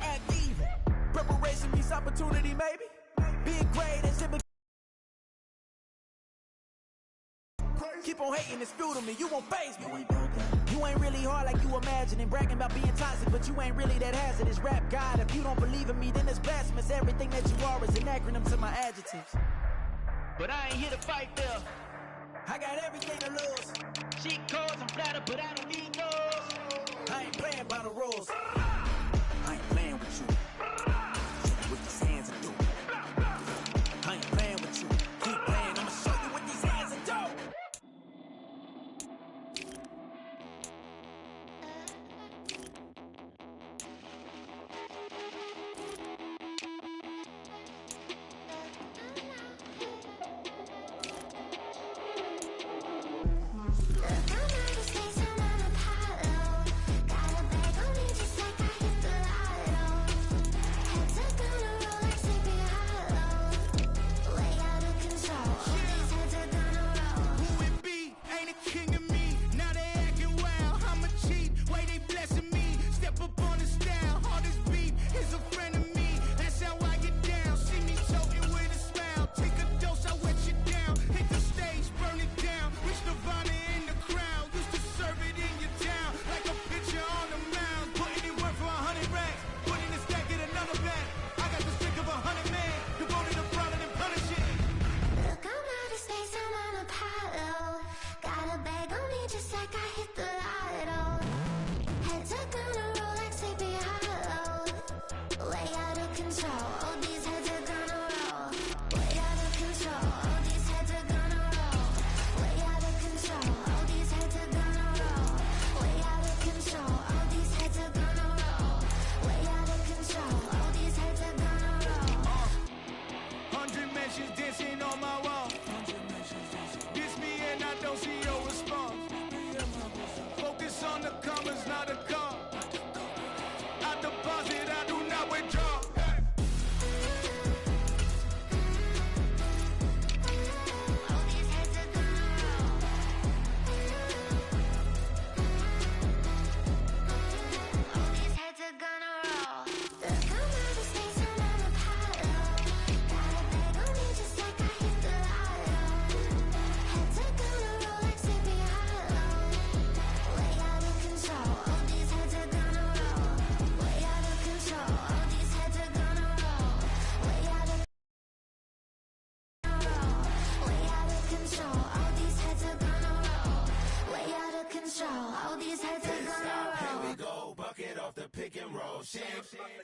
act even. Preparation means opportunity, maybe. Being great as it. Keep on hating, it's fuel to me, you won't faze me. You ain't really hard like you imagining. Bragging about being toxic, but you ain't really that hazardous. Rap God, if you don't believe in me, then it's blasphemous. Everything that you are is an acronym to my adjectives. But I ain't here to fight there. I got everything to lose. Cheat codes, I'm flattered, but I don't need those. I ain't playing by the rules. I ain't playing with you. With these hands and do. I ain't playing with you. Keep playing, I'ma show you what these hands and do.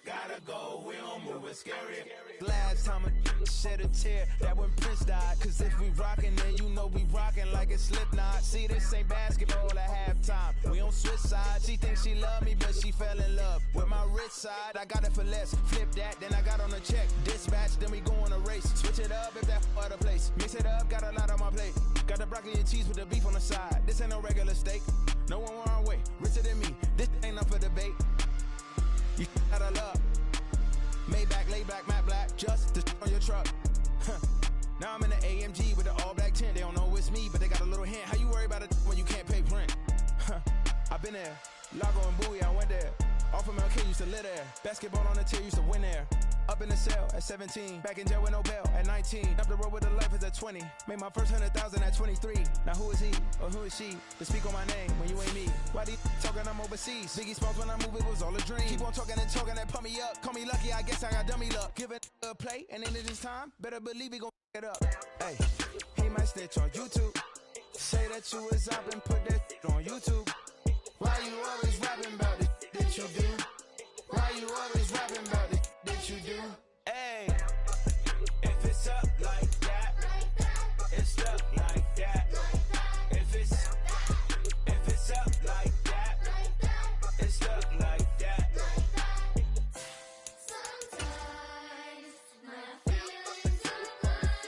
Gotta go, we don't move it scary. Last time a shed a tear, that when Prince died. Cause if we rockin', then you know we rockin' like a Slipknot. See, this ain't basketball at halftime. We don't switch sides. She thinks she love me, but she fell in love with my rich side. I got it for less. Flip that, then I got on a check. Dispatch, then we go on a race. Switch it up if that other place. Mix it up, got a lot on my plate. Got the broccoli and cheese with the beef on the side. This ain't no regular steak. No one wrong way. Richer than me. This ain't up for debate. You out of luck. Maybach, lay back, matte black, just the on your truck. Huh. Now I'm in the AMG with the all black tint. They don't know it's me, but they got a little hint. How you worry about it when you can't pay rent? Huh. I've been there. Lago and Bowie, I went there. Off of MLK, used to live there. Basketball on the tier, used to win there. Up in the cell at 17. Back in jail with no bail at 19. Up the road with the life is at 20. Made my first 100,000 at 23. Now who is he or who is she to speak on my name when you ain't me? Why these talking I'm overseas? Biggie Smalls when I move it was all a dream. Keep on talking and pump me up. Call me lucky, I guess I got dummy luck. Give it a play and then it is time. Better believe he gon' it up. Hey, he might snitch on YouTube. Say that you was up and put that on YouTube. Why you always rapping about it that you do? Why you always rapping about it that you do? Hey, if it's up like that, it's up like that. If it's up like that, it's up like that. Sometimes my feelings are blind.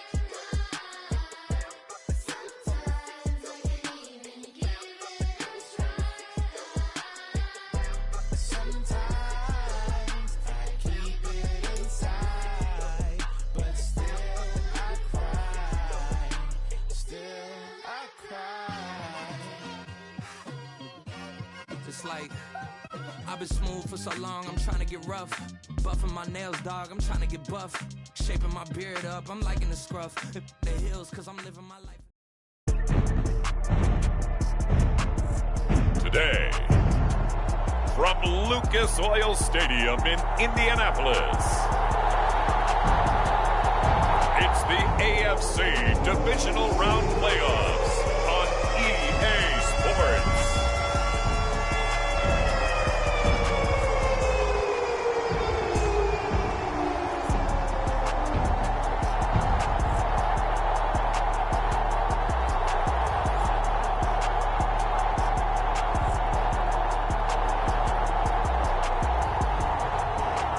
Sometimes I can't even give it a It's like, I've been smooth for so long, I'm trying to get rough. Buffing my nails, dog, I'm trying to get buff. Shaping my beard up, I'm liking the scruff. The hills, cause I'm living my life. Today, from Lucas Oil Stadium in Indianapolis, it's the AFC Divisional Round Playoffs on EA Sports.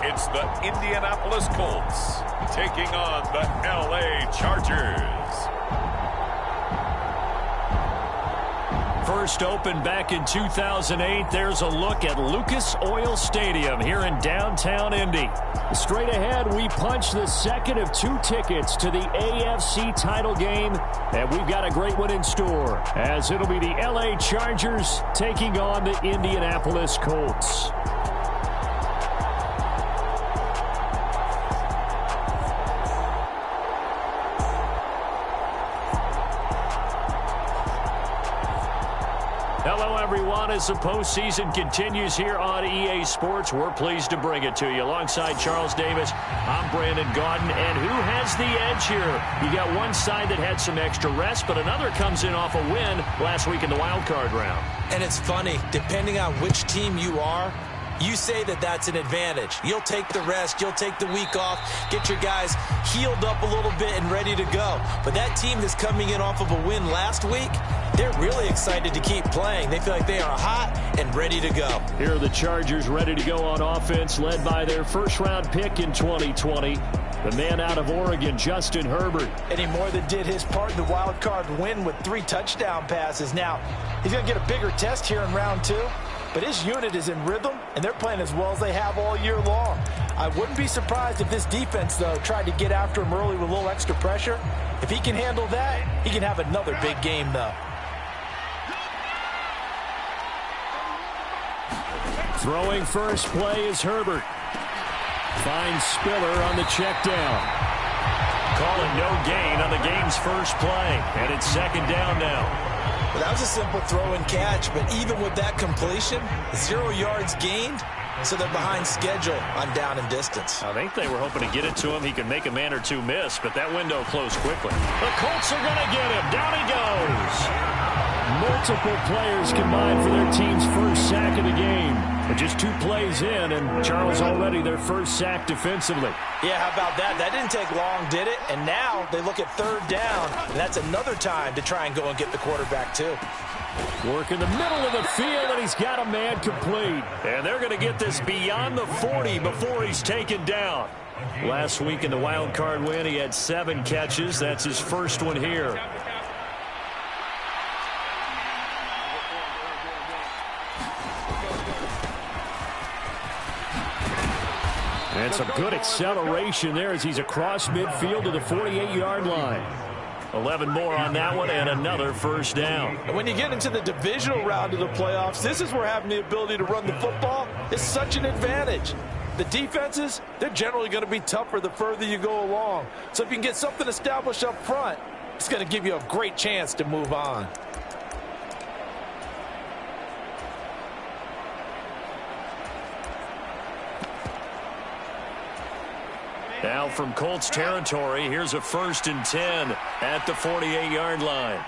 It's the Indianapolis Colts taking on the LA Chargers. First opened back in 2008, there's a look at Lucas Oil Stadium here in downtown Indy. Straight ahead, we punch the second of 2 tickets to the AFC title game, and we've got a great one in store, as it'll be the LA Chargers taking on the Indianapolis Colts. Hello, everyone. As the postseason continues here on EA Sports, we're pleased to bring it to you. Alongside Charles Davis, I'm Brandon Gaudin. And who has the edge here? You got one side that had some extra rest, but another comes in off a win last week in the wild card round. And it's funny, depending on which team you are, you say that that's an advantage. You'll take the rest, you'll take the week off, get your guys healed up a little bit and ready to go. But that team that's coming in off of a win last week, they're really excited to keep playing. They feel like they are hot and ready to go. Here are the Chargers ready to go on offense, led by their first-round pick in 2020, the man out of Oregon, Justin Herbert. And he more than did his part in the wild card win with 3 touchdown passes. Now, he's going to get a bigger test here in round 2. But his unit is in rhythm, and they're playing as well as they have all year long. I wouldn't be surprised if this defense, though, tried to get after him early with a little extra pressure. If he can handle that, he can have another big game, though. Throwing first play is Herbert. Finds Spiller on the check down. Calling no gain on the game's first play, and it's second down now. Well, that was a simple throw and catch, but even with that completion, 0 yards gained, so they're behind schedule on down and distance. I think they were hoping to get it to him. He could make a man or two miss, but that window closed quickly. The Colts are going to get him. Down he goes. Multiple players combined for their team's first sack of the game. But just 2 plays in, and Charles already their first sack defensively. Yeah, how about that? That didn't take long, did it? And now they look at 3rd down, and that's another time to try and go and get the quarterback, too. Work in the middle of the field, and he's got a man complete. And they're going to get this beyond the 40 before he's taken down. Last week in the wild card win, he had 7 catches. That's his first one here. And some good acceleration there as he's across midfield to the 48-yard line. 11 more on that one and another first down. And when you get into the divisional round of the playoffs, this is where having the ability to run the football is such an advantage. The defenses, they're generally going to be tougher the further you go along. So if you can get something established up front, it's going to give you a great chance to move on. Now from Colts territory, here's a 1st and 10 at the 48-yard line.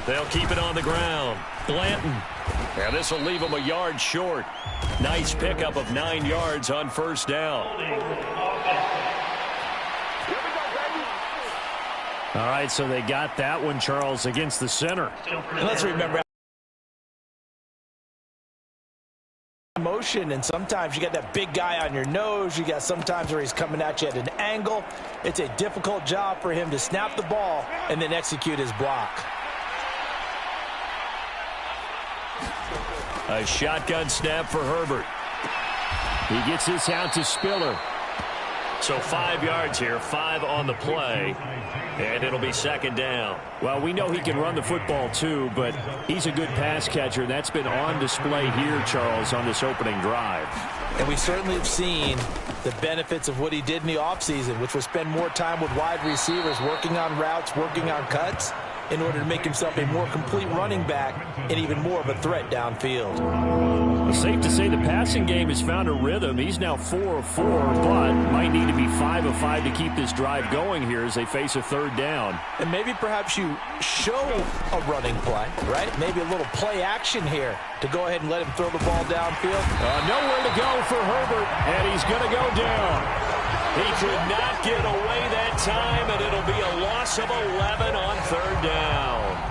They'll keep it on the ground. Blanton. And this will leave him a yard short. Nice pickup of 9 yards on first down. All right, so they got that one, Charles, against the center. And let's remember, motion, and sometimes you got that big guy on your nose. You got sometimes where he's coming at you at an angle. It's a difficult job for him to snap the ball and then execute his block. A shotgun snap for Herbert. He gets this out to Spiller. So 5 yards here, 5 on the play, and it'll be second down. Well, we know he can run the football too, but he's a good pass catcher, and that's been on display here, Charles, on this opening drive. And we certainly have seen the benefits of what he did in the offseason, which was spend more time with wide receivers, working on routes, working on cuts, in order to make himself a more complete running back and even more of a threat downfield. Well, safe to say the passing game has found a rhythm. He's now 4 of 4, but might need to be 5 of 5 to keep this drive going here as they face a third down. And maybe perhaps you show a running play, right? Maybe a little play action here to go ahead and let him throw the ball downfield. Nowhere to go for Herbert, and he's going to go down. He could not get away that time, and it'll be a loss of 11 on third down.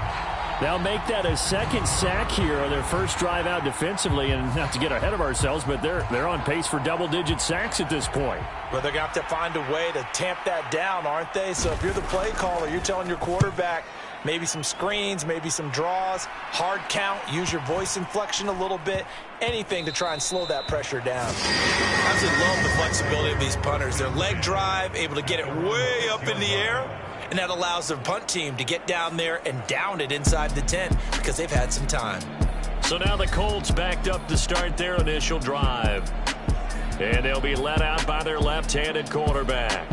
They'll make that a second sack here on their first drive out defensively, and not to get ahead of ourselves, but they're on pace for double-digit sacks at this point. But they're going to have to find a way to tamp that down, aren't they? So if you're the play caller, you're telling your quarterback maybe some screens, maybe some draws, hard count, use your voice inflection a little bit, anything to try and slow that pressure down. I absolutely love the flexibility of these punters. Their leg drive, able to get it way up in the air, and that allows their punt team to get down there and down it inside the 10 because they've had some time. So now the Colts backed up to start their initial drive. And they'll be let out by their left-handed quarterback.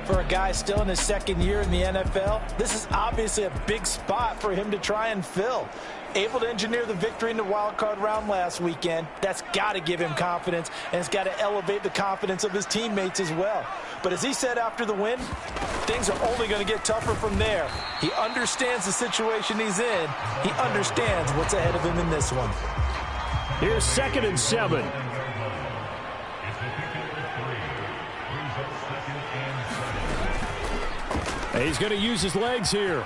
For a guy still in his second year in the NFL, this is obviously a big spot for him to try and fill. Able to engineer the victory in the wild card round last weekend. That's got to give him confidence, and it's got to elevate the confidence of his teammates as well. But as he said after the win, things are only going to get tougher from there. He understands the situation he's in. He understands what's ahead of him in this one. Here's 2nd and 7. He's going to use his legs here.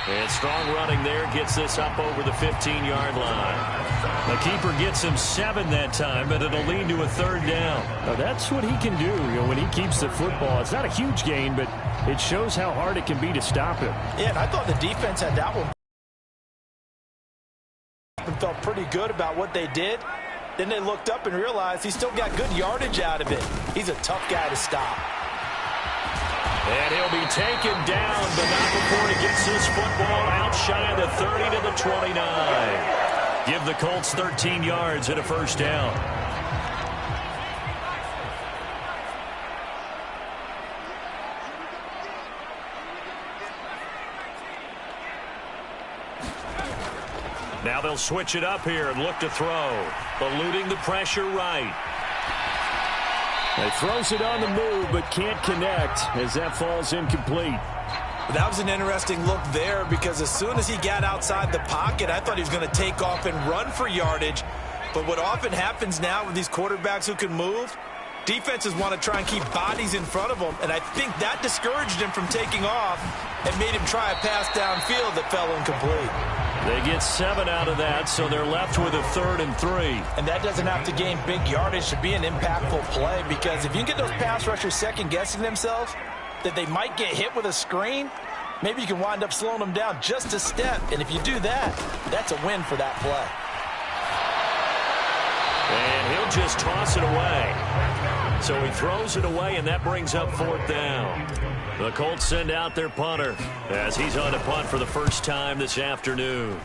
And strong running there gets this up over the 15-yard line. The keeper gets him 7 that time, but it'll lead to a third down. Now that's what he can do, when he keeps the football. It's not a huge gain, but it shows how hard it can be to stop him. Yeah, and I thought the defense had that one. And felt pretty good about what they did. Then they looked up and realized he still got good yardage out of it. He's a tough guy to stop. And he'll be taken down, but not before he gets his football out shy of the 30 to the 29. Give the Colts 13 yards and a first down. Now they'll switch it up here and look to throw. Eluding the pressure right. He throws it on the move, but can't connect as that falls incomplete. That was an interesting look there because as soon as he got outside the pocket, I thought he was going to take off and run for yardage. But what often happens now with these quarterbacks who can move, defenses want to try and keep bodies in front of them, and I think that discouraged him from taking off and made him try a pass downfield that fell incomplete. They get 7 out of that, so they're left with a 3rd and 3. And that doesn't have to gain big yardage to be an impactful play, because if you can get those pass rushers second-guessing themselves that they might get hit with a screen, maybe you can wind up slowing them down just a step. And if you do that, that's a win for that play. And he'll just toss it away. So he throws it away, and that brings up 4th down. The Colts send out their punter as he's on to punt for the first time this afternoon.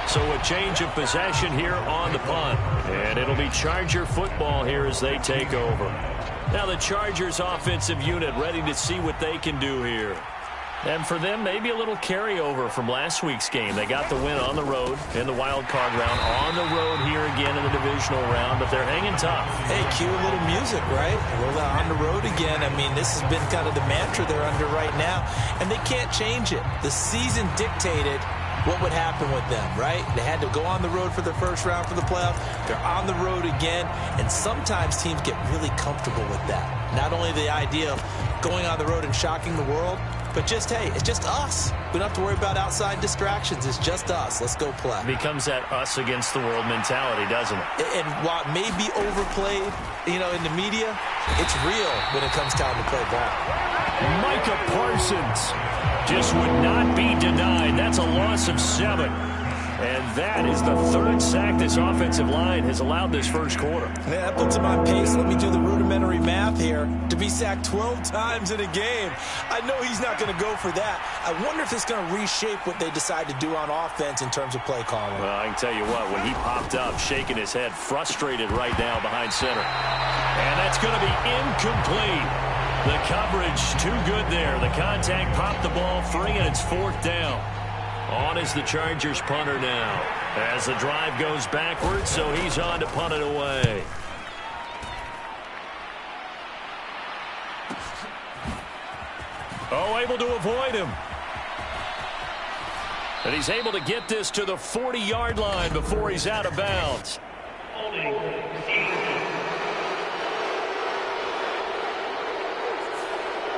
So a change of possession here on the punt. And it'll be Charger football here as they take over. Now the Chargers offensive unit ready to see what they can do here. And for them, maybe a little carryover from last week's game. They got the win on the road in the wild card round, on the road here again in the divisional round, but they're hanging tough. Hey, cue a little music, right? We're on the road again. I mean, this has been kind of the mantra they're under right now, and they can't change it. The season dictated what would happen with them, right? They had to go on the road for the first round for the playoff. They're on the road again, and sometimes teams get really comfortable with that. Not only the idea of going on the road and shocking the world, but just, hey, it's just us. We don't have to worry about outside distractions. It's just us. Let's go play. It becomes that us against the world mentality, doesn't it? And while it may be overplayed, in the media, it's real when it comes time to play ball. Micah Parsons just would not be denied. That's a loss of 7. And that is the third sack this offensive line has allowed this first quarter. Yeah, that puts him on pace. Let me do the rudimentary math here. To be sacked 12 times in a game, I know he's not going to go for that. I wonder if it's going to reshape what they decide to do on offense in terms of play calling. Well, I can tell you what, when he popped up, shaking his head, frustrated right now behind center. And that's going to be incomplete. The coverage too good there. The contact popped the ball free, and it's fourth down. On is the Chargers punter now. As the drive goes backwards, so he's on to punt it away. Oh, able to avoid him. And he's able to get this to the 40-yard line before he's out of bounds.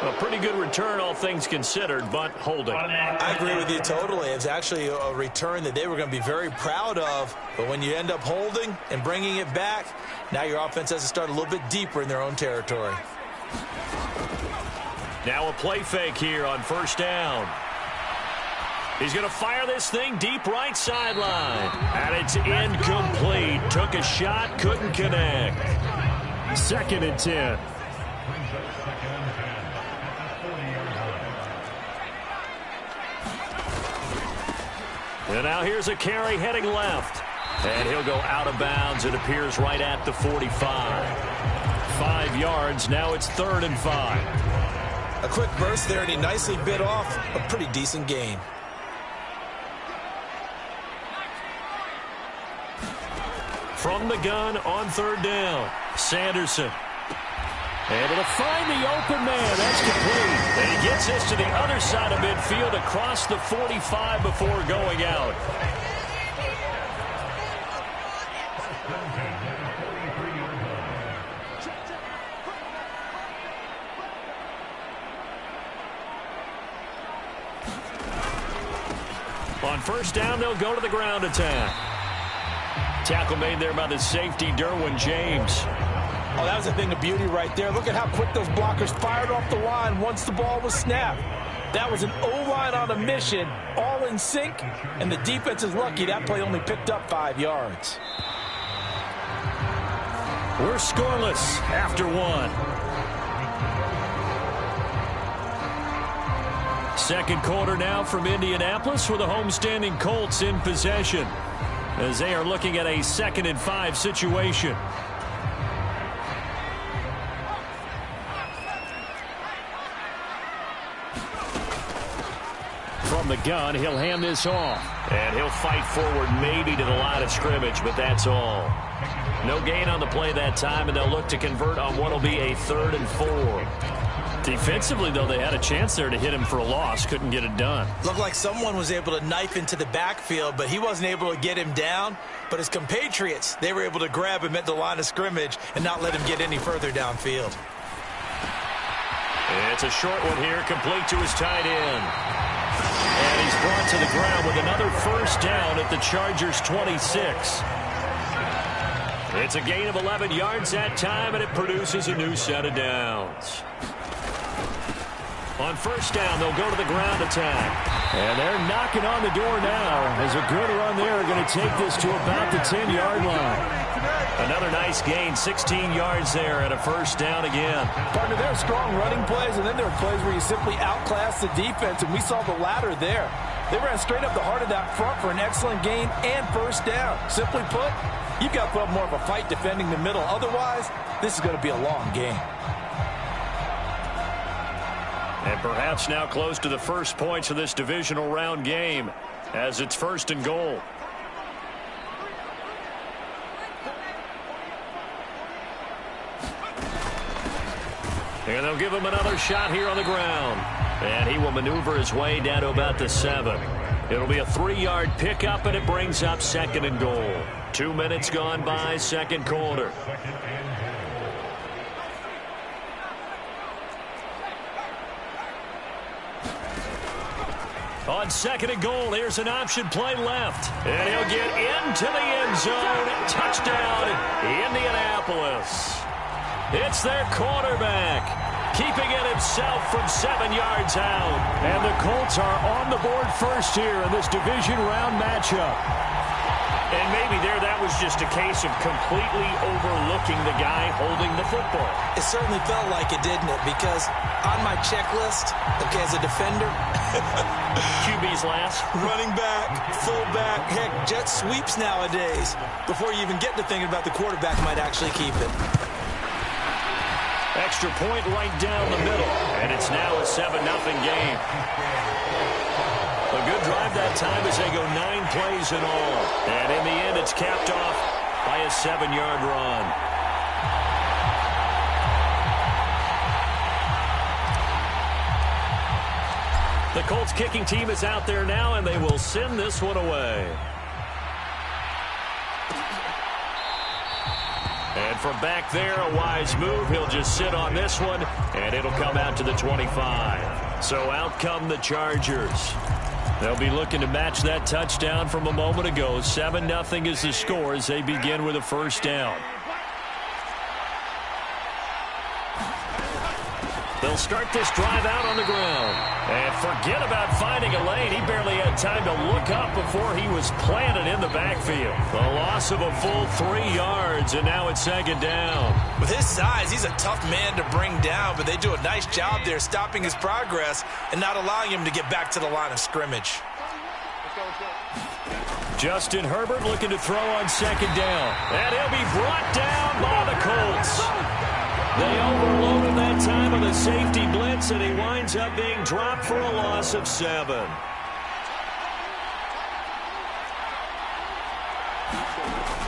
A pretty good return, all things considered, but holding. I agree with you totally. It's actually a return that they were going to be very proud of. But when you end up holding and bringing it back, now your offense has to start a little bit deeper in their own territory. Now a play fake here on first down. He's going to fire this thing deep right sideline. And it's incomplete. Took a shot, couldn't connect. 2nd and 10. And now here's a carry heading left. And he'll go out of bounds. It appears right at the 45. 5 yards. Now it's 3rd and 5. A quick burst there, and he nicely bit off a pretty decent gain. From the gun on 3rd down. Sanderson. Able to find the open man. That's complete. And he gets this to the other side of midfield across the 45 before going out. On first down, they'll go to the ground attack. Tackle made there by the safety, Derwin James. Oh, that was a thing of beauty right there. Look at how quick those blockers fired off the line once the ball was snapped. That was an O-line on a mission, all in sync, and the defense is lucky that play only picked up 5 yards. We're scoreless after 1. Second quarter now from Indianapolis with the homestanding Colts in possession as they are looking at a 2nd and 5 situation. From the gun, he'll hand this off. And he'll fight forward maybe to the line of scrimmage, but that's all. No gain on the play that time, and they'll look to convert on what will be a 3rd and 4. Defensively, though, they had a chance there to hit him for a loss. Couldn't get it done. Looked like someone was able to knife into the backfield, but he wasn't able to get him down. But his compatriots, they were able to grab him at the line of scrimmage and not let him get any further downfield. It's a short one here, complete to his tight end. And he's brought to the ground with another first down at the Chargers' 26. It's a gain of 11 yards that time, and it produces a new set of downs. On first down, they'll go to the ground attack. And they're knocking on the door now as a good run there going to take this to about the 10-yard line. Another nice gain, 16 yards there and a first down again. Partner, there are strong running plays, and then there are plays where you simply outclass the defense, and we saw the latter there. They ran straight up the heart of that front for an excellent gain and first down. Simply put, you've got to put up more of a fight defending the middle. Otherwise, this is going to be a long game. And perhaps now close to the first points of this divisional round game as it's 1st and goal. And they'll give him another shot here on the ground. And he will maneuver his way down to about the 7. It'll be a 3-yard pickup, and it brings up 2nd and goal. 2 minutes gone by, second quarter. On 2nd and goal, here's an option play left. And he'll get into the end zone. Touchdown, Indianapolis. It's their quarterback. keeping it himself from 7 yards out. And the Colts are on the board first here in this division round matchup. And maybe that was just a case of completely overlooking the guy holding the football. It certainly felt like it, didn't it? Because on my checklist, okay, as a defender, QB's last. running back, fullback, heck, jet sweeps nowadays. Before you even get to thinking about the quarterback might actually keep it. Extra point right down the middle. And it's now a 7-0 game. A good drive that time as they go 9 plays in all. And in the end, it's capped off by a 7-yard run. The Colts kicking team is out there now, and they will send this one away. And from back there, a wise move. He'll just sit on this one, and it'll come out to the 25. So out come the Chargers. They'll be looking to match that touchdown from a moment ago. 7-0 is the score as they begin with a first down. They'll start this drive out on the ground. And forget about finding a lane. He barely had time to look up before he was planted in the backfield. A loss of a full 3 yards, and now it's second down. With his size, he's a tough man to bring down, but they do a nice job there stopping his progress and not allowing him to get back to the line of scrimmage. Justin Herbert looking to throw on second down. And he'll be brought down by the Colts. They overloaded that time with a safety blitz, and he winds up being dropped for a loss of 7.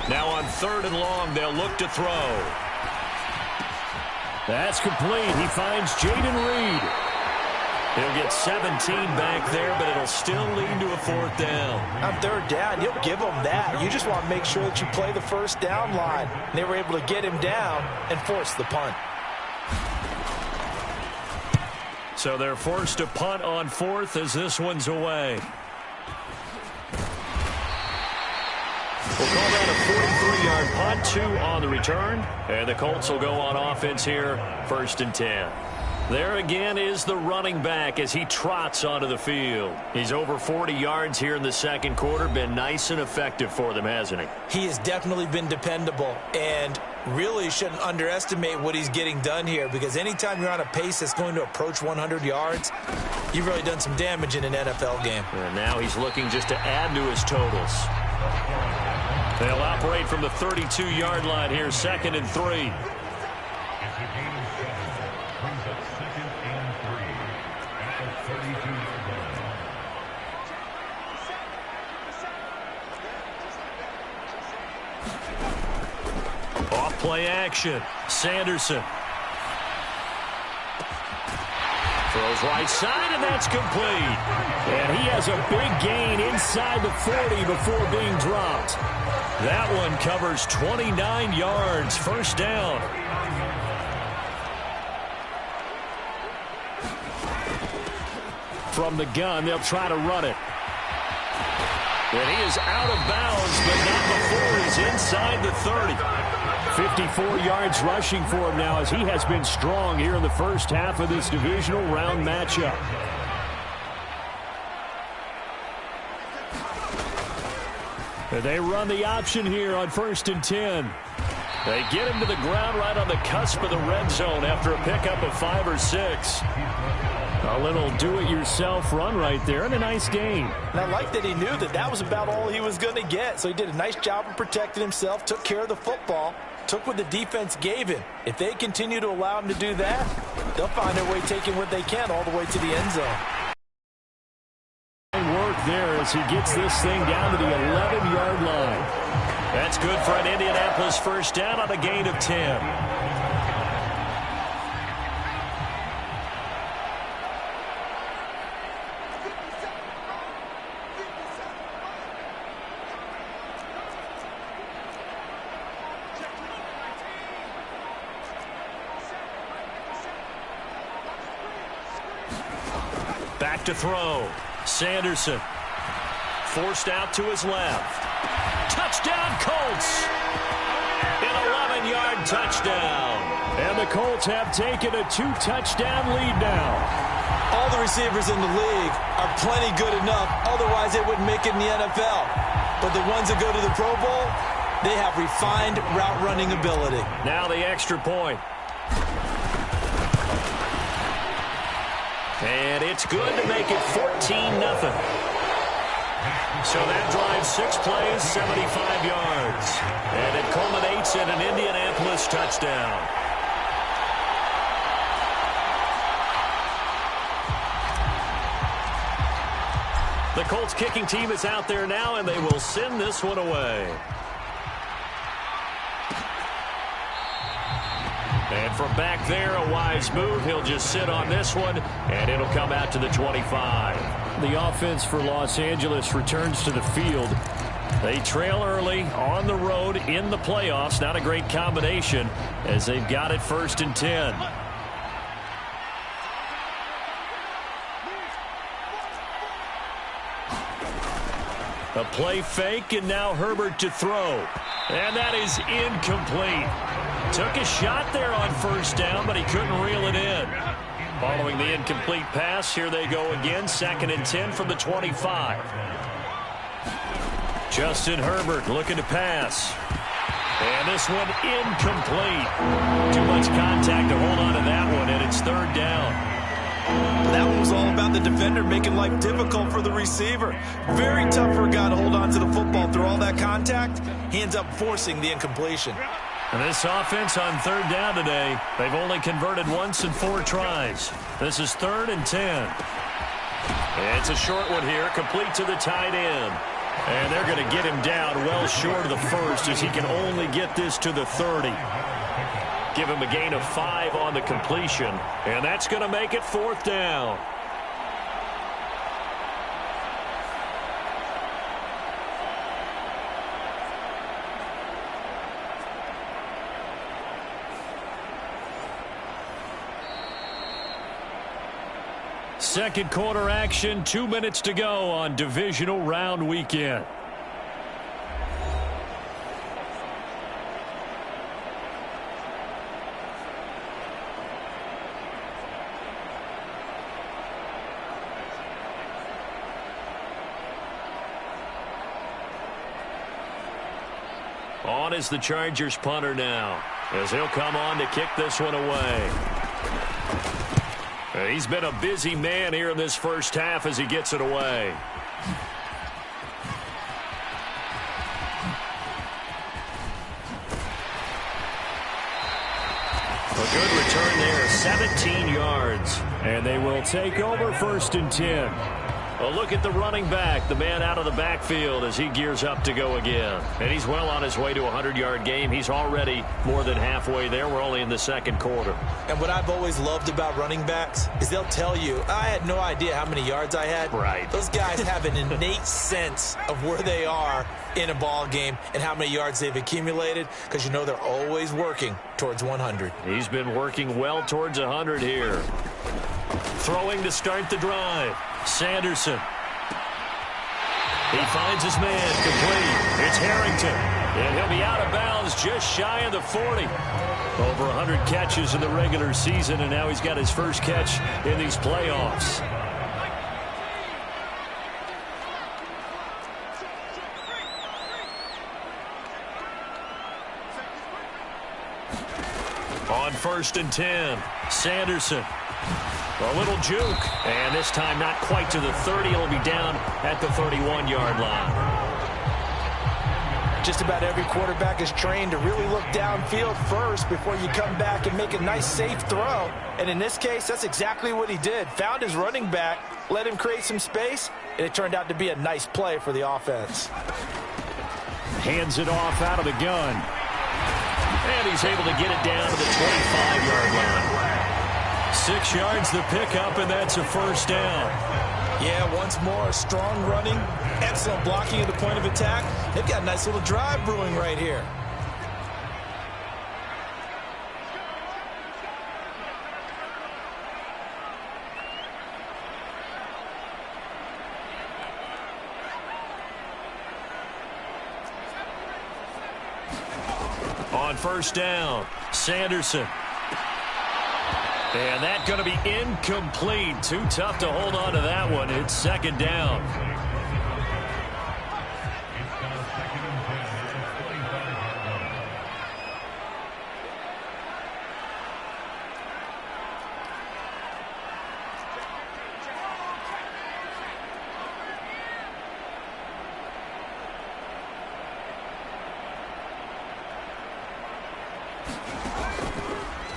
Now on 3rd and long, they'll look to throw. That's complete. He finds Jaden Reed. He'll get 17 back there, but it'll still lead to a 4th down. On 3rd down, you'll give them that. You just want to make sure that you play the first down line. They were able to get him down and force the punt. So they're forced to punt on 4th as this one's away. We'll call that a 43-yard punt, 2 on the return. And the Colts will go on offense here, 1st and 10. There again is the running back as he trots onto the field. He's over 40 yards here in the second quarter. Been nice and effective for them, hasn't he? He has definitely been dependable and really shouldn't underestimate what he's getting done here, because anytime you're on a pace that's going to approach 100 yards, you've really done some damage in an NFL game. And now he's looking just to add to his totals. They'll operate from the 32-yard line here, 2nd and 3. Play action. Sanderson throws right side, and that's complete. And he has a big gain inside the 40 before being dropped. That one covers 29 yards. 1st down. From the gun, they'll try to run it. And he is out of bounds, but not before he's inside the 30. 54 yards rushing for him now as he has been strong here in the first half of this divisional round matchup. And they run the option here on 1st and 10. They get him to the ground right on the cusp of the red zone after a pickup of 5 or 6. A little do-it-yourself run right there, and a nice gain. And I like that he knew that that was about all he was going to get. So he did a nice job of protecting himself, took care of the football, took what the defense gave him. If they continue to allow him to do that, they'll find their way taking what they can all the way to the end zone. Work there as he gets this thing down to the 11-yard line. That's good for an Indianapolis 1st down on a gain of 10. Back to throw. Sanderson forced out to his left. Touchdown, Colts! An 11-yard touchdown. And the Colts have taken a 2-touchdown lead now. All the receivers in the league are plenty good enough. Otherwise, they wouldn't make it in the NFL. But the ones that go to the Pro Bowl, they have refined route running ability. Now the extra point. And it's good to make it 14-0. So that drives 6 plays, 75 yards. And it culminates in an Indianapolis touchdown. The Colts kicking team is out there now, and they will send this one away. And from back there, a wise move. He'll just sit on this one, and it'll come out to the 25. The offense for Los Angeles returns to the field. They trail early on the road in the playoffs. Not a great combination as they've got it 1st and 10. A play fake, and now Herbert to throw. And that is incomplete. Took a shot there on 1st down, but he couldn't reel it in. Following the incomplete pass, here they go again. 2nd and 10 from the 25. Justin Herbert looking to pass. And this one incomplete. Too much contact to hold on to that one, and it's 3rd down. That one was all about the defender making life difficult for the receiver. Very tough for a guy to hold on to the football through all that contact. He ends up forcing the incompletion. And this offense on 3rd down today, they've only converted once in 4 tries. This is 3rd and 10. It's a short one here, complete to the tight end. And they're going to get him down well short of the 1st as he can only get this to the 30. Give him a gain of 5 on the completion, and that's going to make it 4th down. Second quarter action, 2 minutes to go on divisional round weekend. On is the Chargers punter now, as he'll come on to kick this one away. He's been a busy man here in this 1st half as he gets it away. A good return there, 17 yards. And they will take over 1st and 10. A look at the running back, the man out of the backfield as he gears up to go again. And he's well on his way to a 100-yard game. He's already more than halfway there. We're only in the 2nd quarter. And what I've always loved about running backs is they'll tell you, I had no idea how many yards I had. Right. Those guys have an innate sense of where they are in a ball game and how many yards they've accumulated, because you know they're always working towards 100. He's been working well towards 100 here. Throwing to start the drive. Sanderson. He finds his man complete. It's Harrington. And he'll be out of bounds just shy of the 40. Over 100 catches in the regular season, and now he's got his first catch in these playoffs. On 1st and 10, Sanderson. A little juke, and this time not quite to the 30. He'll be down at the 31-yard line. Just about every quarterback is trained to really look downfield first before you come back and make a nice, safe throw. And in this case, that's exactly what he did. Found his running back, let him create some space, and it turned out to be a nice play for the offense. Hands it off out of the gun. And he's able to get it down to the 25-yard line. 6 yards the pickup, and that's a 1st down. Yeah, once more, strong running, excellent blocking at the point of attack. They've got a nice little drive brewing right here. On 1st down, Sanderson. And that's going to be incomplete. Too tough to hold on to that one. It's second down.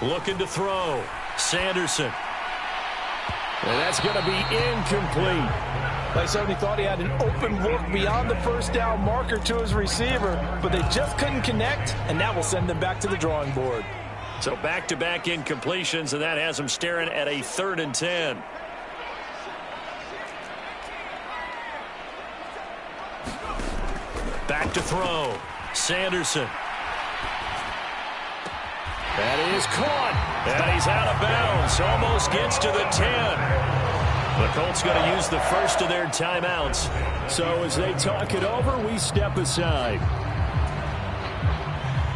Looking to throw. Sanderson. And that's going to be incomplete. They certainly thought he had an open look beyond the first down marker to his receiver, but they just couldn't connect, and that will send them back to the drawing board. So back-to-back incompletions, and that has them staring at a 3rd and 10. Back to throw. Sanderson. That is caught. And he's out of bounds. Almost gets to the 10. The Colts going to use the first of their timeouts. So as they talk it over, we step aside.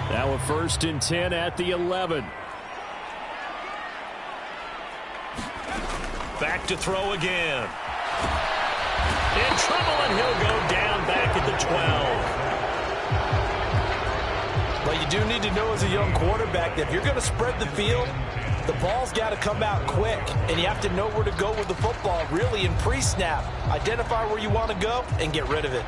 Now a 1st and 10 at the 11. Back to throw again. In trouble, and he'll go down back at the 12. But you do need to know as a young quarterback that if you're going to spread the field, the ball's got to come out quick, and you have to know where to go with the football really in pre-snap. Identify where you want to go and get rid of it.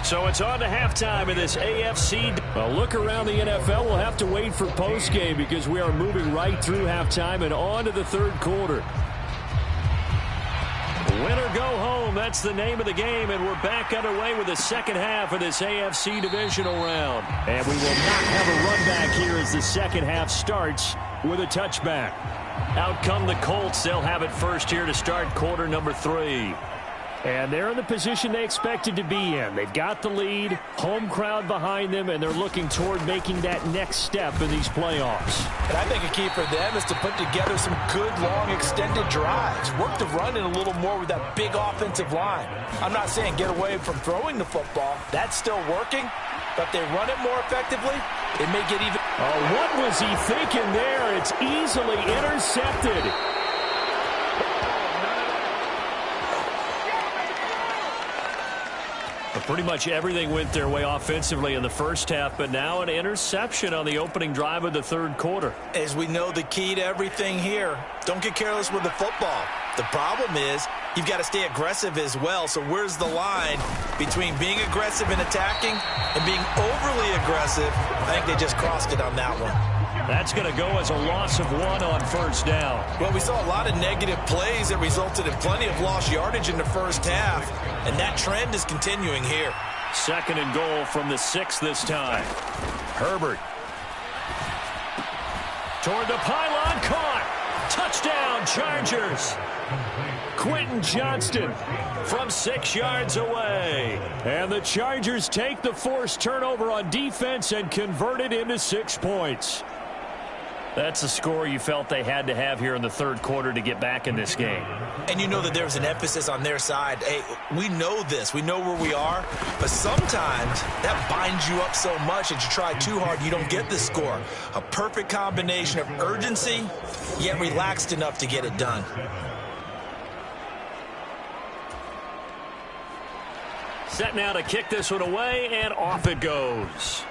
So it's on to halftime in this AFC. A look around the NFL. We'll have to wait for postgame because we are moving right through halftime and on to the 3rd quarter. Win or go home, that's the name of the game, and we're back underway with the second half of this AFC divisional round. And we will not have a run back here as the second half starts with a touchback. Out come the Colts. They'll have it first here to start quarter number 3. And they're in the position they expected to be in. They've got the lead, home crowd behind them, and they're looking toward making that next step in these playoffs. And I think a key for them is to put together some good, long, extended drives. Work the run in a little more with that big offensive line. I'm not saying get away from throwing the football. That's still working. But if they run it more effectively, it may get even. Oh, what was he thinking there? It's easily intercepted. Pretty much everything went their way offensively in the first half, but now an interception on the opening drive of the 3rd quarter. As we know, the key to everything here, don't get careless with the football. The problem is you've got to stay aggressive as well. So where's the line between being aggressive and attacking and being overly aggressive? I think they just crossed it on that one. That's going to go as a loss of 1 on 1st down. Well, we saw a lot of negative plays that resulted in plenty of lost yardage in the first half, and that trend is continuing here. 2nd and goal from the 6 this time. Herbert. Toward the pylon, caught. Touchdown, Chargers. Quentin Johnston from 6 yards away. And the Chargers take the forced turnover on defense and convert it into 6 points. That's a score you felt they had to have here in the 3rd quarter to get back in this game. And you know that there's an emphasis on their side. Hey, we know this. We know where we are. But sometimes that binds you up so much that you try too hard, you don't get the score. A perfect combination of urgency, yet relaxed enough to get it done. Set now to kick this one away, and off it goes.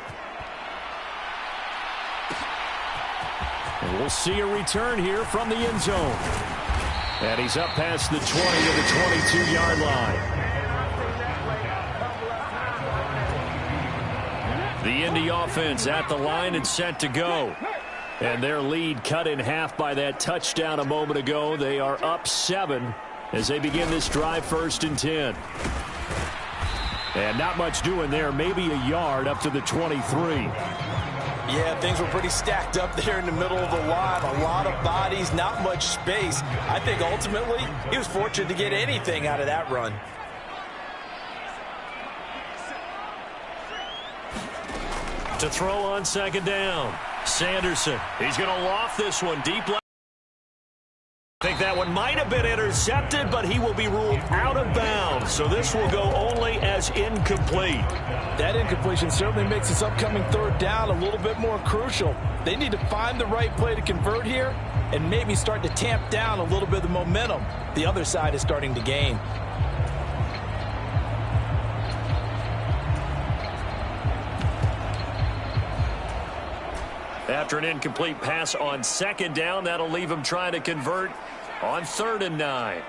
And we'll see a return here from the end zone. And he's up past the 20 to the 22-yard line. The Indy offense at the line and set to go. And their lead cut in half by that touchdown a moment ago. They are up 7 as they begin this drive 1st and 10. And not much doing there. Maybe a yard up to the 23. Yeah, things were pretty stacked up there in the middle of the line. A lot of bodies, not much space. I think ultimately he was fortunate to get anything out of that run. To throw on 2nd down. Sanderson. He's going to loft this one deep left. I think that one might have been intercepted, but he will be ruled out of bounds. So this will go only as incomplete. That incompletion certainly makes this upcoming third down a little bit more crucial. They need to find the right play to convert here and maybe start to tamp down a little bit of the momentum the other side is starting to gain. After an incomplete pass on second down, that'll leave him trying to convert on 3rd and 9.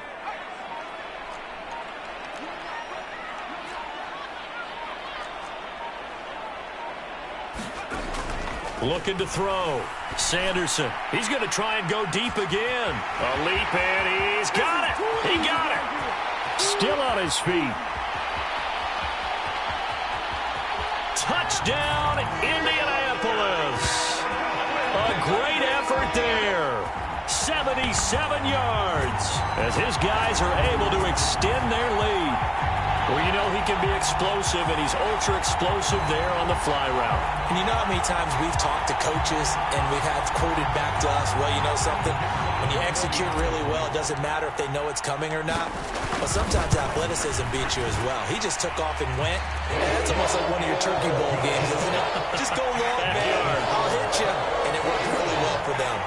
Looking to throw. Sanderson. He's going to try and go deep again. A leap, and he's got it. He got it. Still on his feet. Touchdown, Indianapolis. A great effort there. 77 yards as his guys are able to extend their lead. Well, you know he can be explosive, and he's ultra-explosive there on the fly route. And you know how many times we've talked to coaches and we've had quoted back to us, well, you know something? When you execute really well, it doesn't matter if they know it's coming or not. But sometimes athleticism beats you as well. He just took off and went. And that's almost like one of your Turkey Bowl games, isn't it? Just go long, man. I'll hit you. And it worked really well for them.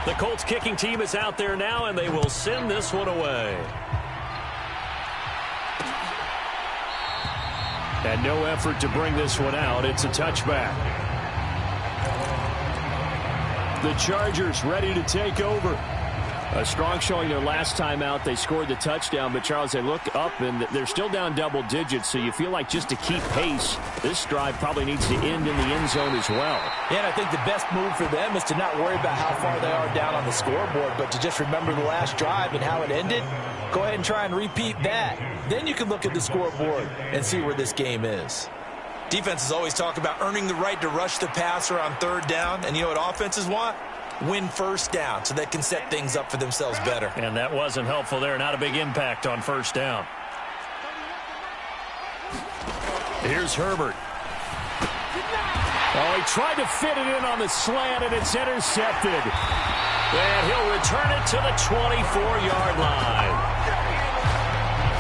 The Colts kicking team is out there now, and they will send this one away. And no effort to bring this one out. It's a touchback. The Chargers ready to take over. A strong showing their last time out. They scored the touchdown, but Charles, they look up and they're still down double digits, so you feel like just to keep pace, this drive probably needs to end in the end zone as well. Yeah, and I think the best move for them is to not worry about how far they are down on the scoreboard, but to just remember the last drive and how it ended. Go ahead and try and repeat that. Then you can look at the scoreboard and see where this game is. Defenses always talk about earning the right to rush the passer on 3rd down, and you know what offenses want? Win 1st down so they can set things up for themselves better. And that wasn't helpful there. Not a big impact on 1st down. Here's Herbert. Oh, he tried to fit it in on the slant, and it's intercepted. And he'll return it to the 24-yard line.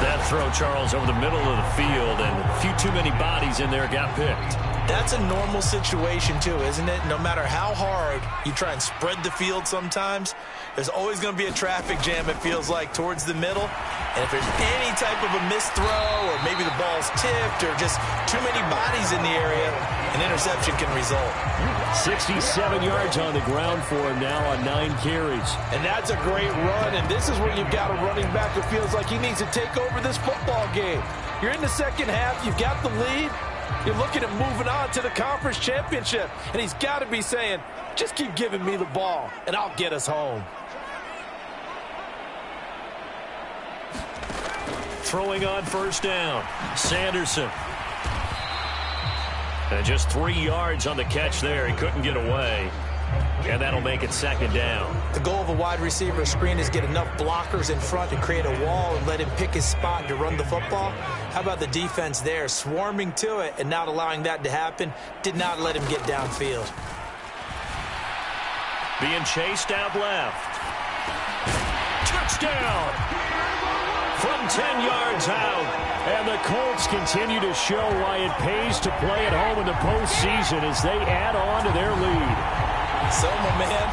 That throw, Charles, over the middle of the field, and a few too many bodies in there got picked. That's a normal situation, too, isn't it? No matter how hard you try and spread the field sometimes, there's always going to be a traffic jam, it feels like, towards the middle. And if there's any type of a missed throw or maybe the ball's tipped or just too many bodies in the area, an interception can result. 67 yards on the ground for him now on 9 carries. And that's a great run, and this is where you've got a running back who feels like he needs to take over this football game. You're in the second half, you've got the lead. You're looking at moving on to the conference championship. And he's got to be saying, just keep giving me the ball, and I'll get us home. Throwing on 1st down, Sanderson. And just 3 yards on the catch there. He couldn't get away. And that'll make it 2nd down. The goal of a wide receiver screen is get enough blockers in front to create a wall and let him pick his spot to run the football. How about the defense there, swarming to it and not allowing that to happen? Did not let him get downfield. Being chased out left. Touchdown! From 10 yards out. And the Colts continue to show why it pays to play at home in the postseason as they add on to their lead. So, my man,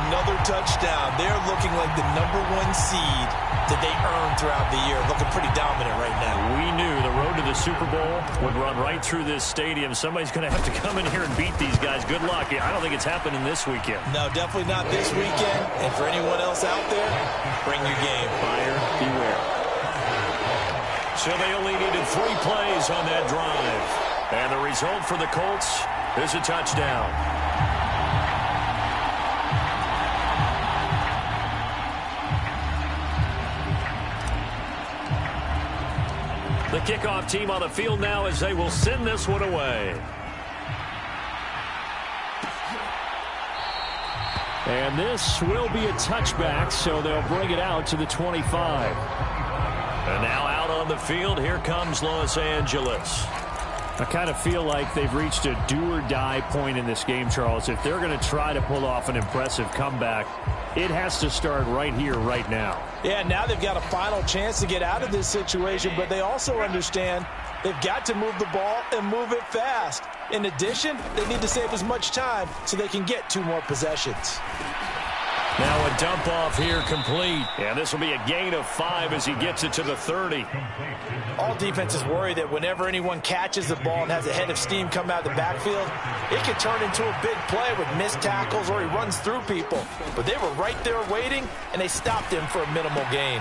another touchdown. They're looking like the #1 seed that they earned throughout the year. Looking pretty dominant right now. We knew the road to the Super Bowl would run right through this stadium. Somebody's going to have to come in here and beat these guys. Good luck. I don't think it's happening this weekend. No, definitely not this weekend. And for anyone else out there, bring your game. Buyer beware. So they only needed 3 plays on that drive. And the result for the Colts is a touchdown. The kickoff team on the field now as they will send this one away. And this will be a touchback, so they'll bring it out to the 25. And now out on the field, here comes Los Angeles. I kind of feel like they've reached a do-or-die point in this game, Charles. If they're going to try to pull off an impressive comeback, it has to start right here, right now. Yeah, now they've got a final chance to get out of this situation, but they also understand they've got to move the ball and move it fast. In addition, they need to save as much time so they can get 2 more possessions. Now a dump off here complete. And this will be a gain of 5 as he gets it to the 30. All defenses worry that whenever anyone catches the ball and has a head of steam come out of the backfield, it can turn into a big play with missed tackles or he runs through people. But they were right there waiting, and they stopped him for a minimal gain.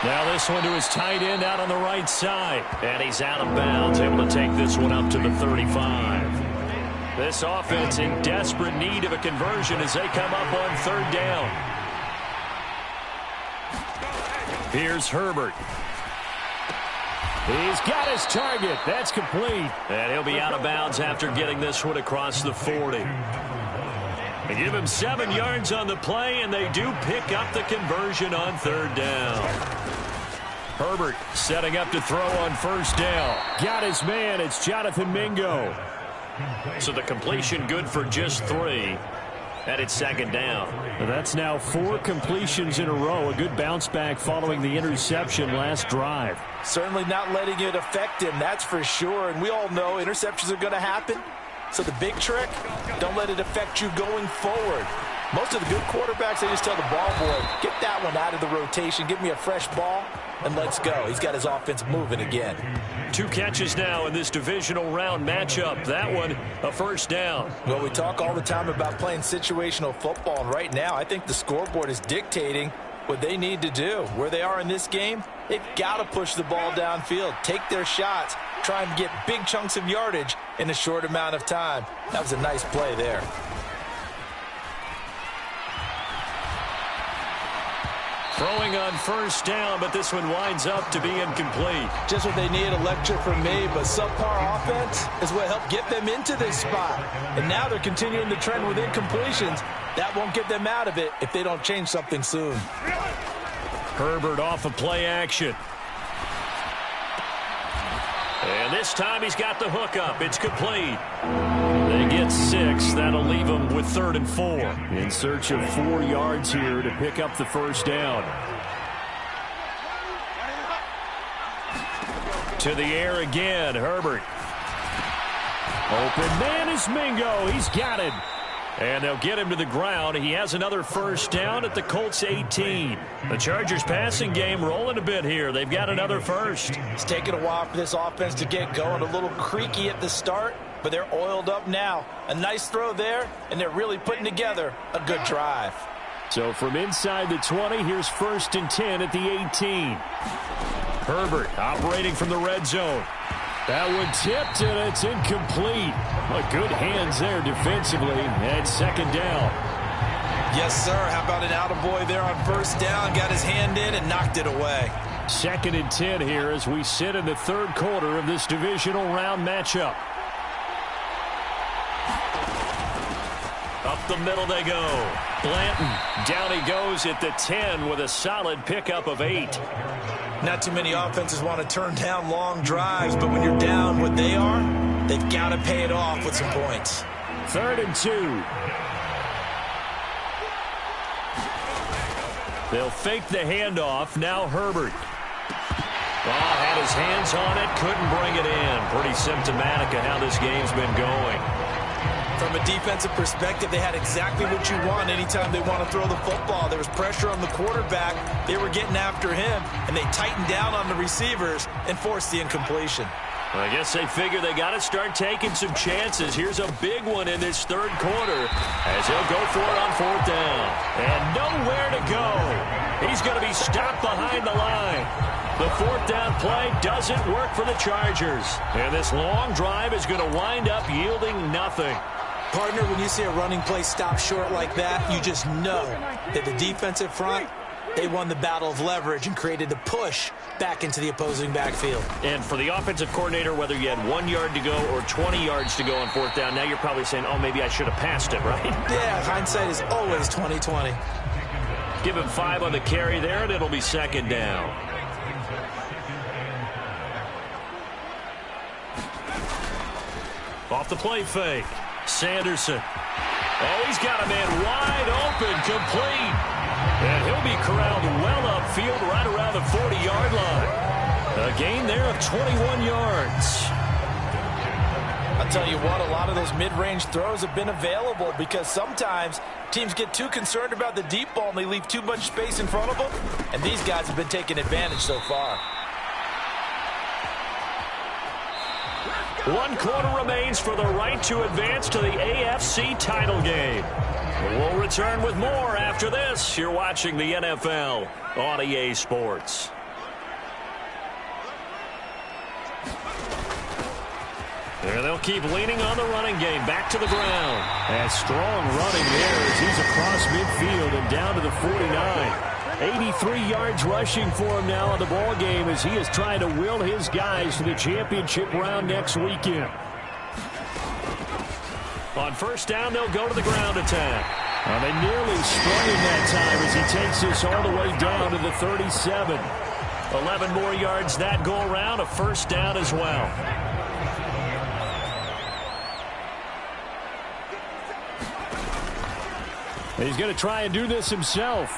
Now this one to his tight end out on the right side. And he's out of bounds, able to take this one up to the 35. This offense in desperate need of a conversion as they come up on 3rd down. Here's Herbert. He's got his target. That's complete. And he'll be out of bounds after getting this one across the 40. They give him 7 yards on the play, and they do pick up the conversion on 3rd down. Herbert setting up to throw on 1st down. Got his man. It's Jonathan Mingo. So the completion good for just 3. And it's 2nd down. That's now 4 completions in a row. A good bounce back following the interception last drive. Certainly not letting it affect him, that's for sure. And we all know interceptions are going to happen. So the big trick, don't let it affect you going forward. Most of the good quarterbacks, they just tell the ball boy, get that one out of the rotation, give me a fresh ball, and let's go. He's got his offense moving again. 2 catches now in this divisional round matchup. That one, a 1st down. Well, we talk all the time about playing situational football, and right now I think the scoreboard is dictating what they need to do. Where they are in this game, they've got to push the ball downfield, take their shots, try and get big chunks of yardage in a short amount of time. That was a nice play there. Throwing on 1st down, but this one winds up to be incomplete. Just what they need, a lecture from me, but subpar offense is what helped get them into this spot. And now they're continuing the trend with incompletions. That won't get them out of it if they don't change something soon. Herbert off of play action. And this time he's got the hook up. It's complete. They get 6. That'll leave them with 3rd and 4. In search of 4 yards here to pick up the 1st down. To the air again, Herbert. Open man is Mingo. He's got it. And they'll get him to the ground. He has another 1st down at the Colts 18. The Chargers passing game rolling a bit here. They've got another 1st. It's taken a while for this offense to get going. A little creaky at the start, but they're oiled up now. A nice throw there, and they're really putting together a good drive. So from inside the 20, here's 1st and 10 at the 18. Herbert operating from the red zone. That one tipped, and it's incomplete. Well, good hands there defensively, and 2nd down. Yes, sir. How about an attaboy there on 1st down? Got his hand in and knocked it away. 2nd and 10 here as we sit in the 3rd quarter of this divisional round matchup. Up the middle they go. Blanton, down he goes at the 10 with a solid pickup of 8. Not too many offenses want to turn down long drives, but when you're down what they are, they've got to pay it off with some points. 3rd and 2. They'll fake the handoff. Now Herbert. Oh, had his hands on it, couldn't bring it in. Pretty symptomatic of how this game's been going. From a defensive perspective, they had exactly what you want anytime they want to throw the football. There was pressure on the quarterback. They were getting after him, and they tightened down on the receivers and forced the incompletion. Well, I guess they figure they got to start taking some chances. Here's a big one in this 3rd quarter as he'll go for it on 4th down. And nowhere to go. He's going to be stopped behind the line. The 4th down play doesn't work for the Chargers. And this long drive is going to wind up yielding nothing. Partner, when you see a running play stop short like that, you just know that the defensive front, They won the battle of leverage and created a push back into the opposing backfield. And for the offensive coordinator, whether you had 1 yard to go or 20 yards to go on fourth down, now you're probably saying, oh, maybe I should have passed it, right? Yeah, hindsight is always 20/20. Give him 5 on the carry there, and it'll be second down. Off the play fake. Sanderson. Oh, he's got a man wide open, complete. And he'll be corralled well upfield right around the 40-yard line. A gain there of 21 yards. I'll tell you what, a lot of those mid-range throws have been available because sometimes teams get too concerned about the deep ball and they leave too much space in front of them. And these guys have been taking advantage so far. 1 quarter remains for the right to advance to the AFC title game. We'll return with more after this. You're watching the NFL on EA Sports. There they'll keep leaning on the running game. Back to the ground. And strong running there as he's across midfield and down to the 49. 83 yards rushing for him now in the ball game as he is trying to will his guys to the championship round next weekend. On first down, they'll go to the ground attack. They nearly sprung him that time as he takes this all the way down to the 37. 11 more yards that go around, a first down as well. He's going to try and do this himself.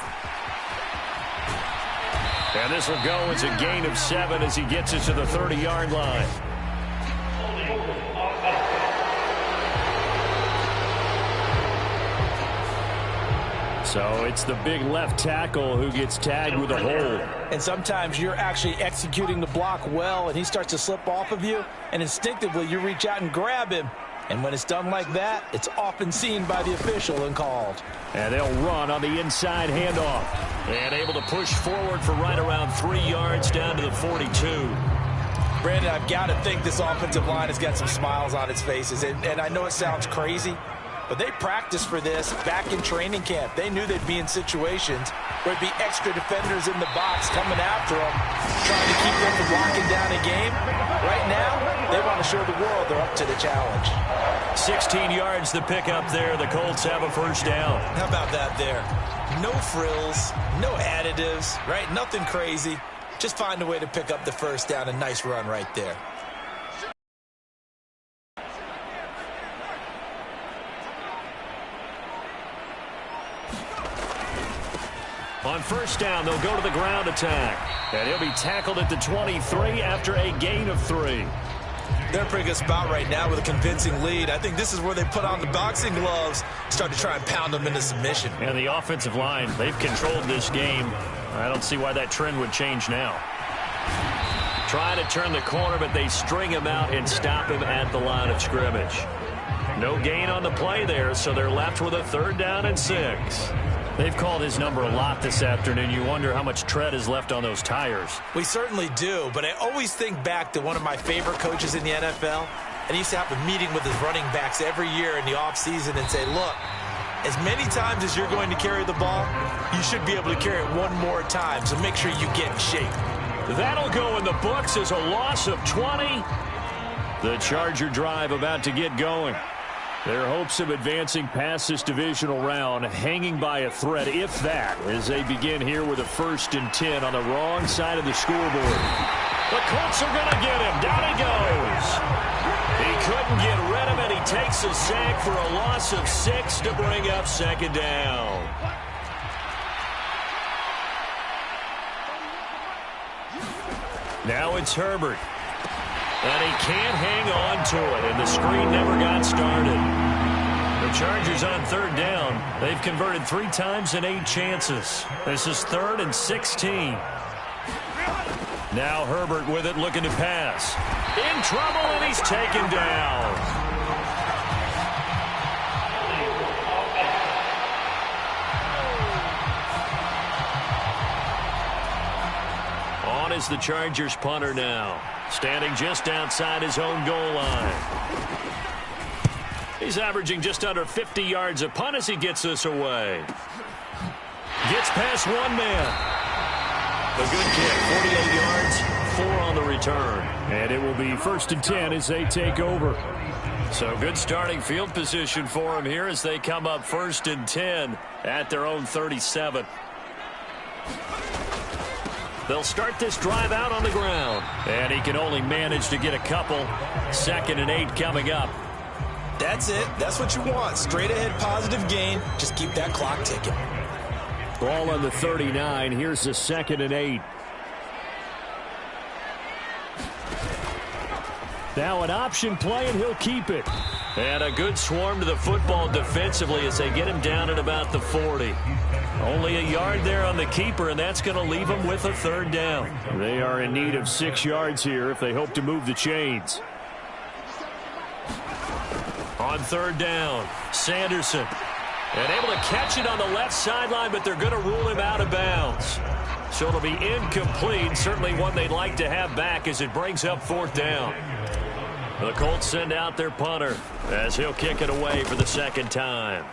And this will go as a gain of 7 as he gets it to the 30-yard line. So it's the big left tackle who gets tagged with a hold. And sometimes you're actually executing the block well and he starts to slip off of you, and instinctively you reach out and grab him. And when it's done like that, it's often seen by the official and called. And they'll run on the inside handoff. And able to push forward for right around 3 yards down to the 42. Brandon, I've got to think this offensive line has got some smiles on its faces. And I know it sounds crazy, but they practiced for this back in training camp. They knew they'd be in situations where there'd be extra defenders in the box coming after them, trying to keep them from locking down a game. Right now, they want to show the world they're up to the challenge. 16 yards to pick up there. The Colts have a first down. How about that there? No frills, no additives, right? Nothing crazy. Just find a way to pick up the first down. A nice run right there. On first down, they'll go to the ground attack. And he'll be tackled at the 23 after a gain of 3. They're in a pretty good spot right now with a convincing lead. I think this is where they put on the boxing gloves, start to try and pound them into submission. And the offensive line, they've controlled this game. I don't see why that trend would change now. Trying to turn the corner, but they string him out and stop him at the line of scrimmage. No gain on the play there, so they're left with a 3rd down and 6. They've called his number a lot this afternoon. You wonder how much tread is left on those tires. We certainly do, but I always think back to one of my favorite coaches in the NFL, and he used to have a meeting with his running backs every year in the offseason and say, look, as many times as you're going to carry the ball, you should be able to carry it one more time, so make sure you get in shape. That'll go in the books as a loss of 20. The Charger drive about to get going. Their hopes of advancing past this divisional round hanging by a thread, if that, as they begin here with a 1st and 10 on the wrong side of the scoreboard. The Colts are going to get him. Down he goes. He couldn't get rid of it. He takes a sack for a loss of 6 to bring up 2nd down. Now it's Herbert. And he can't hang on to it, and the screen never got started. The Chargers on 3rd down. They've converted 3 times in 8 chances. This is 3rd and 16. Now Herbert with it, looking to pass. In trouble, and he's taken down. On is the Chargers punter now. Standing just outside his own goal line. He's averaging just under 50 yards a punt as he gets this away. Gets past one man. A good kick, 48 yards, 4 on the return. And it will be 1st and 10 as they take over. So good starting field position for them here as they come up 1st and 10 at their own 37. They'll start this drive out on the ground. And he can only manage to get a couple. 2nd and 8 coming up. That's it. That's what you want. Straight ahead positive gain. Just keep that clock ticking. Ball on the 39. Here's the 2nd and 8. Now an option play, and he'll keep it. And a good swarm to the football defensively as they get him down at about the 40. Only a yard there on the keeper, and that's going to leave them with a 3rd down. They are in need of 6 yards here if they hope to move the chains. On 3rd down, Sanderson. And able to catch it on the left sideline, but they're going to rule him out of bounds. So it'll be incomplete. Certainly one they'd like to have back as it brings up 4th down. The Colts send out their punter as he'll kick it away for the 2nd time.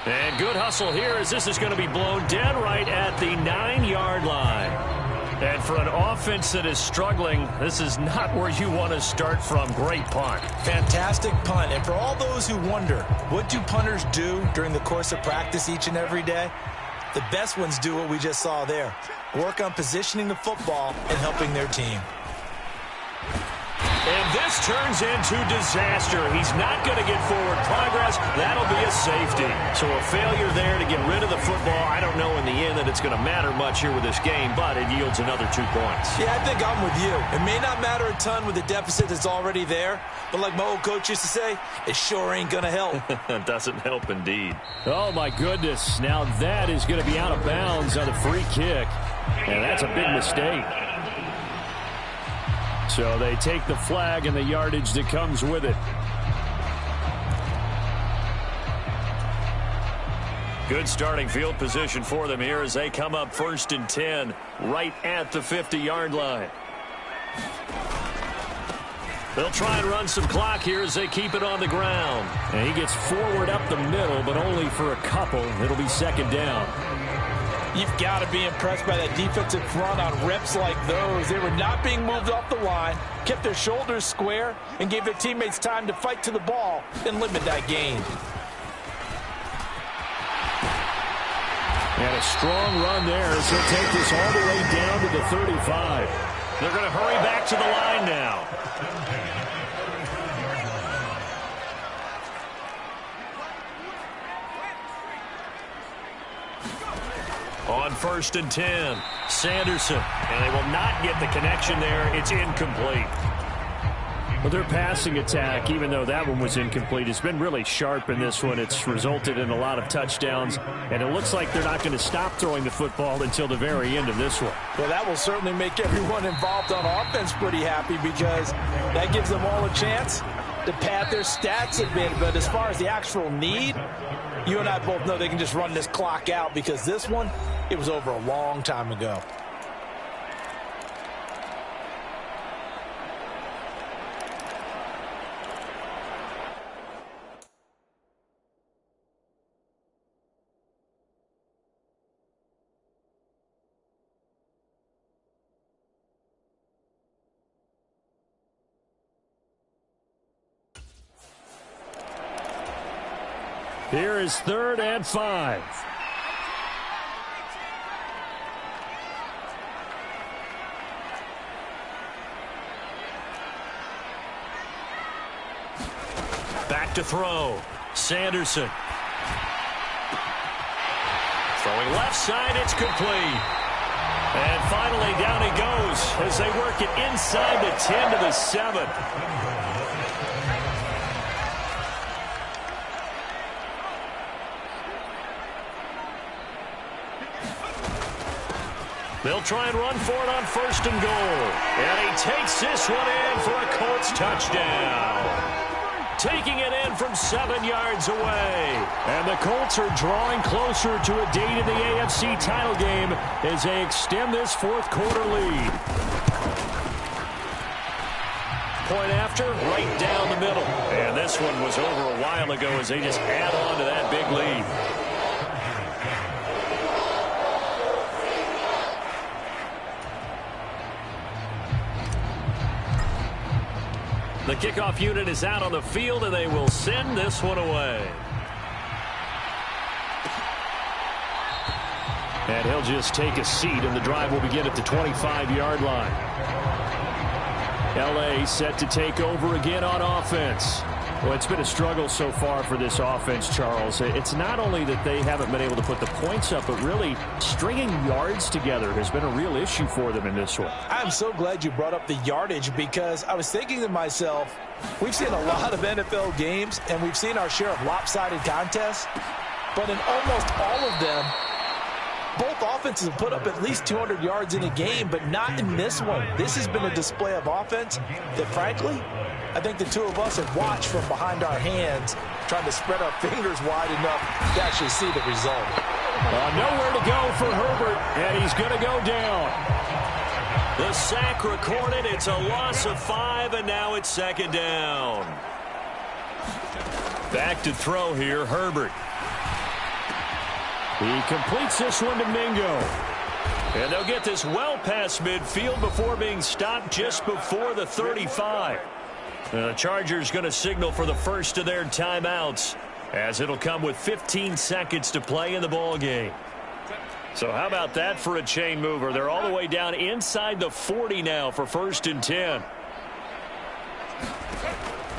And good hustle here as this is going to be blown dead right at the 9-yard line. And for an offense that is struggling, this is not where you want to start from. Great punt. Fantastic punt. And for all those who wonder, what do punters do during the course of practice each and every day? The best ones do what we just saw there. Work on positioning the football and helping their team. And this turns into disaster. He's not going to get forward progress. That'll be a safety. So a failure there to get rid of the football. I don't know in the end that it's going to matter much here with this game, but it yields another 2 points. Yeah, I think I'm with you. It may not matter a ton with the deficit that's already there, but like my old coach used to say, it sure ain't going to help. It doesn't help indeed. Oh, my goodness. Now that is going to be out of bounds on the free kick. And that's a big mistake. So they take the flag and the yardage that comes with it. Good starting field position for them here as they come up 1st and 10 right at the 50-yard line. They'll try and run some clock here as they keep it on the ground. And he gets forward up the middle, but only for a couple. It'll be 2nd down. You've got to be impressed by that defensive front on reps like those. They were not being moved off the line, kept their shoulders square, and gave their teammates time to fight to the ball and limit that gain. And a strong run there as he'll take this all the way down to the 35. They're going to hurry back to the line now. On 1st and 10, Sanderson. And they will not get the connection there. It's incomplete. Well, their passing attack, even though that one was incomplete, has been really sharp in this one. It's resulted in a lot of touchdowns, and it looks like they're not going to stop throwing the football until the very end of this one. Well, that will certainly make everyone involved on offense pretty happy because that gives them all a chance to pad their stats a bit. But as far as the actual need, you and I both know they can just run this clock out because this one, it was over a long time ago. Here is 3rd and 5. Back to throw. Sanderson. Throwing left side, it's complete. And finally down he goes as they work it inside the 10 to the 7. They'll try and run for it on 1st and goal. And he takes this one in for a Colts touchdown. Taking it in from 7 yards away. And the Colts are drawing closer to a date in the AFC title game as they extend this 4th quarter lead. point after, right down the middle. And this one was over a while ago as they just add on to that big lead. The kickoff unit is out on the field, and they will send this one away. And he'll just take a seat, and the drive will begin at the 25-yard line. L.A. set to take over again on offense. Well, it's been a struggle so far for this offense, Charles. It's not only that they haven't been able to put the points up, but really stringing yards together has been a real issue for them in this one. I'm so glad you brought up the yardage, because I was thinking to myself, we've seen a lot of NFL games, and we've seen our share of lopsided contests, but in almost all of them, both offenses have put up at least 200 yards in a game, but not in this one. This has been a display of offense that, frankly, I think the two of us have watched from behind our hands, trying to spread our fingers wide enough to actually see the result. Nowhere to go for Herbert, and he's going to go down. The sack recorded. It's a loss of 5, and now it's second down. Back to throw here, Herbert. He completes this one to Mingo. And they'll get this well past midfield before being stopped just before the 35. The Chargers going to signal for the first of their timeouts, as it'll come with 15 seconds to play in the ball game. So how about that for a chain mover? They're all the way down inside the 40 now for 1st and 10.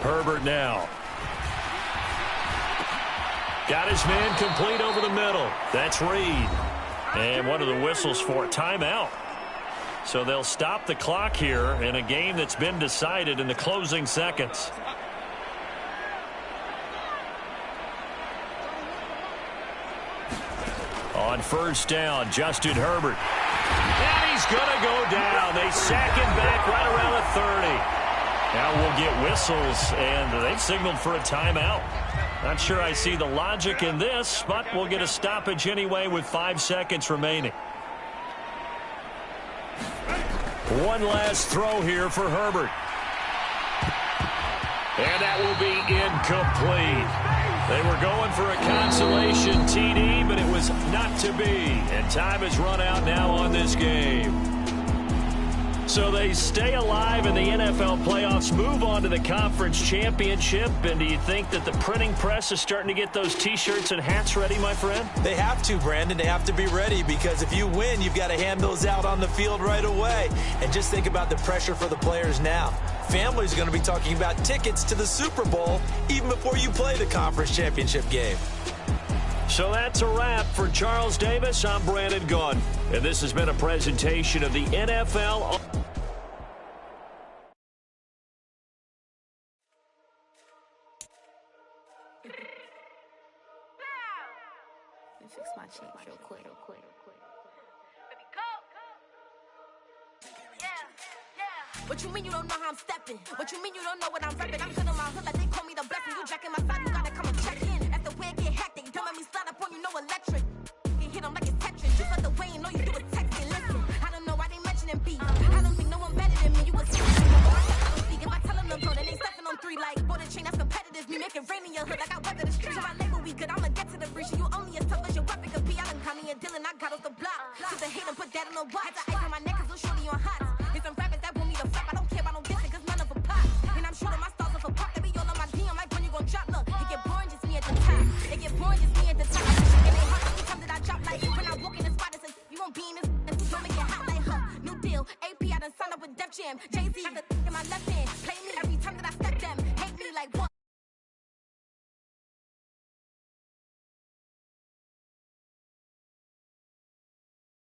Herbert now. Got his man complete over the middle. That's Reed. And what are the whistles for? Timeout. So they'll stop the clock here in a game that's been decided in the closing seconds. On first down, Justin Herbert. And he's going to go down. They sack him back right around the 30. Now we'll get whistles, and they've signaled for a timeout. Not sure I see the logic in this, but we'll get a stoppage anyway with 5 seconds remaining. One last throw here for Herbert. And that will be incomplete. They were going for a consolation TD, but it was not to be. And time has run out now on this game. So they stay alive in the NFL playoffs, move on to the conference championship. And do you think that the printing press is starting to get those T-shirts and hats ready, my friend? They have to, Brandon. They have to be ready, because if you win, you've got to hand those out on the field right away. And just think about the pressure for the players now. Families are going to be talking about tickets to the Super Bowl even before you play the conference championship game. So that's a wrap for Charles Davis. I'm Brandon Gaudin, and this has been a presentation of the NFL. Fix my cheek real quick. Baby, go. Yeah. What you mean you don't know how I'm stepping? What you mean you don't know what I'm repping? I'm good on my hood like they call me the blessing. You jacking my side, you gotta come and check in. That's the way it get hectic. Don't let me slide up on you, no electric. You hit them like it's Tetris. Just like the way you know you do it texting. Listen, I don't know why they mentioning beef. I don't think no one better than me. You was if I tell them to go, then they stepping on 3 like border chain. That's competitive. Me make it rain in your hood like I weather the street. So my label we good. I'ma get to the breach. You only as tough as your weapon could be. I done Connie and Dylan. I got off the block. So the hate and put that on the watch. Had the ice on my neck 'cause little shorty on hot. There's some rappers that want me to flap. I don't care about no bitch 'cause none of them pop. And I'm shooting my stars off a pop. They be all on my DM like when you gon' drop. Look, it get boring just me at the top. It get boring just me at the top. And they hot every time that I drop like when I walk in the spot. It says you won't be in this. Don't make it hot like her. New deal. AP I done signed up with Def Jam. Jay-Z got the in my left hand. Play me every time that I step them. Hate me like what?